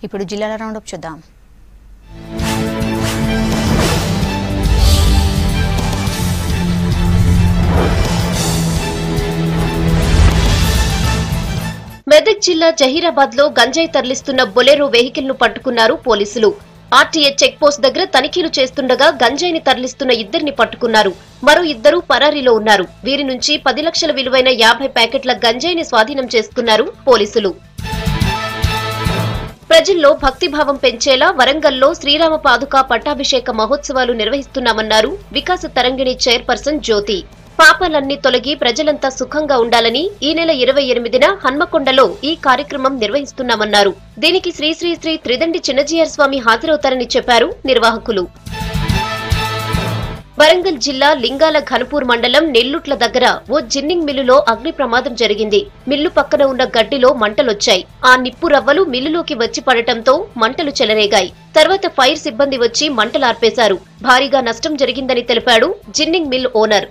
ఇప్పుడు జిల్లాల రౌండప్ చూద్దాం. మెదక్ జిల్లా జహీరాబాద్ లో గంజాయి తరలిస్తున్న బొలెరో వెహికల్ ను పట్టుకున్నారు పోలీసులు. ఆర్టీఏ చెక్ పోస్ట్ దగ్గర తనిఖీలు చేస్తుండగా గంజాయిని తరలిస్తున్న ఇద్దరిని పట్టుకున్నారు. మరో ఇద్దరు పరారీలో ఉన్నారు. వీరి నుంచి 10 లక్షల విలువైన 50 ప్యాకెట్ల గంజాయిని స్వాధీనం చేసుకున్నారు పోలీసులు. ప్రజల్లో భక్తిభావం పెంచేలా వరంగల్లో శ్రీరామ పాదుక పట్టాభిషేక మహోత్సవాలు నిర్వహిస్తున్నామన్నారు వికాస తరంగిణి చైర్పర్సన్ జ్యోతి. పాపాలన్నీ తొలగి ప్రజలంతా సుఖంగా ఉండాలని ఈ నెల 28న హన్మకొండలో ఈ కార్యక్రమం నిర్వహిస్తున్నామన్నారు. దీనికి శ్రీ శ్రీ శ్రీ త్రిదండి చిన్నజీయర్ స్వామి హాజరవుతారని చెప్పారు నిర్వాహకులు. వరంగల్ జిల్లా లింగాల ఘనపూర్ మండలం నెల్లుట్ల దగ్గర ఓ జిన్నింగ్ మిల్లులో అగ్ని ప్రమాదం జరిగింది. మిల్లు పక్కన ఉన్న గడ్డిలో మంటలొచ్చాయి. ఆ నిప్పు రవ్వలు మిల్లులోకి వచ్చి పడటంతో మంటలు చెలరేగాయి. తర్వాత ఫైర్ సిబ్బంది వచ్చి మంటలార్పేశారు. భారీగా నష్టం జరిగిందని తెలిపాడు జిన్నింగ్ మిల్ ఓనర్.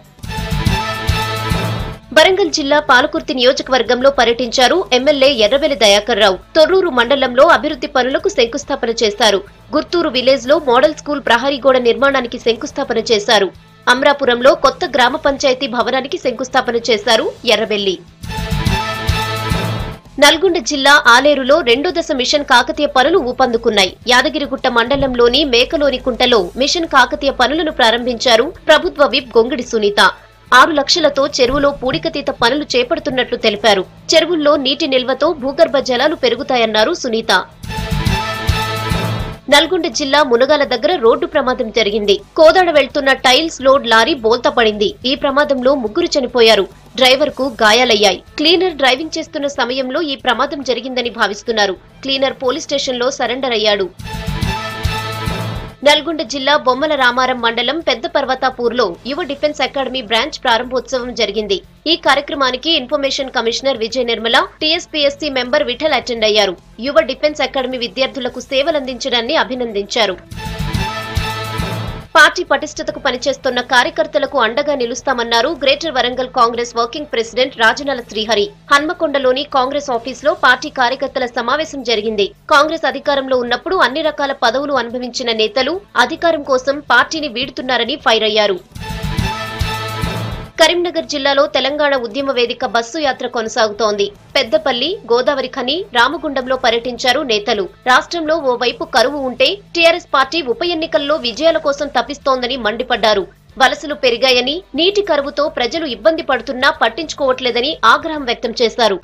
వరంగల్ జిల్లా పాలకుర్తి నియోజకవర్గంలో పర్యటించారు ఎమ్మెల్యే ఎర్రబెల్లి దయాకర్ రావు. తొర్రూరు మండలంలో అభివృద్ధి పనులకు శంకుస్థాపన చేశారు. గుర్తూరు విలేజ్ లో మోడల్ స్కూల్ ప్రహరీ గోడ నిర్మాణానికి శంకుస్థాపన చేశారు. అమరాపురంలో కొత్త గ్రామ పంచాయతీ భవనానికి శంకుస్థాపన చేశారు ఎర్రబెల్లి. నల్గొండ జిల్లా ఆలేరులో 2వ దశ మిషన్ కాకతీయ పనులు ఊపందుకున్నాయి. యాదగిరిగుట్ట మండలంలోని మేకలోని కుంటలో మిషన్ కాకతీయ పనులను ప్రారంభించారు ప్రభుత్వ విప్ గొంగిడి సునీత. 6 లక్షలతో చెరువులో పూడికతీత పనులు చేపడుతున్నట్లు తెలిపారు. చెరువుల్లో నీటి నిల్వతో భూగర్భ జలాలు పెరుగుతాయన్నారు సునీత. నల్గొండ జిల్లా మునగాల దగ్గర రోడ్డు ప్రమాదం జరిగింది. కోదాడ వెళ్తున్న టైల్స్ లోడ్ లారీ బోల్తా పడింది. ఈ ప్రమాదంలో 3 చనిపోయారు. డ్రైవర్ కు గాయాలయ్యాయి. క్లీనర్ డ్రైవింగ్ చేస్తున్న సమయంలో ఈ ప్రమాదం జరిగిందని భావిస్తున్నారు. క్లీనర్ పోలీస్ స్టేషన్లో సరెండర్ అయ్యాడు. నల్గొండ జిల్లా బొమ్మల రామారం మండలం పెద్ద పర్వతాపూర్లో యువ డిఫెన్స్ అకాడమీ బ్రాంచ్ ప్రారంభోత్సవం జరిగింది. ఈ కార్యక్రమానికి information commissioner Vijaya Nirmala, TSPSC member Vittal attend అయ్యారు. యువ డిఫెన్స్ అకాడమీ విద్యార్థులకు సేవలందించడాన్ని అభినందించారు. పార్టీ పటిష్టతకు పనిచేస్తున్న కార్యకర్తలకు అండగా నిలుస్తామన్నారు greater Warangal Congress working president Rajanala Srihari. హన్మకొండలోని కాంగ్రెస్ ఆఫీసులో పార్టీ కార్యకర్తల సమావేశం జరిగింది. కాంగ్రెస్ అధికారంలో ఉన్నప్పుడు అన్ని రకాల పదవులు అనుభవించిన నేతలు అధికారం కోసం పార్టీని వీడుతున్నారని ఫైర్ అయ్యారు. కరీంనగర్ జిల్లాలో తెలంగాణ ఉద్యమ వేదిక బస్సు యాత్ర కొనసాగుతోంది. పెద్దపల్లి, గోదావరి ఖని, రామగుండంలో పర్యటించారు నేతలు. రాష్ట్రంలో ఓవైపు కరువు ఉంటే టీఆర్ఎస్ పార్టీ ఉప ఎన్నికల్లో విజయాల కోసం తప్పిస్తోందని మండిపడ్డారు. వలసలు పెరిగాయని, నీటి కరువుతో ప్రజలు ఇబ్బంది పడుతున్నా పట్టించుకోవట్లేదని ఆగ్రహం వ్యక్తం చేశారు.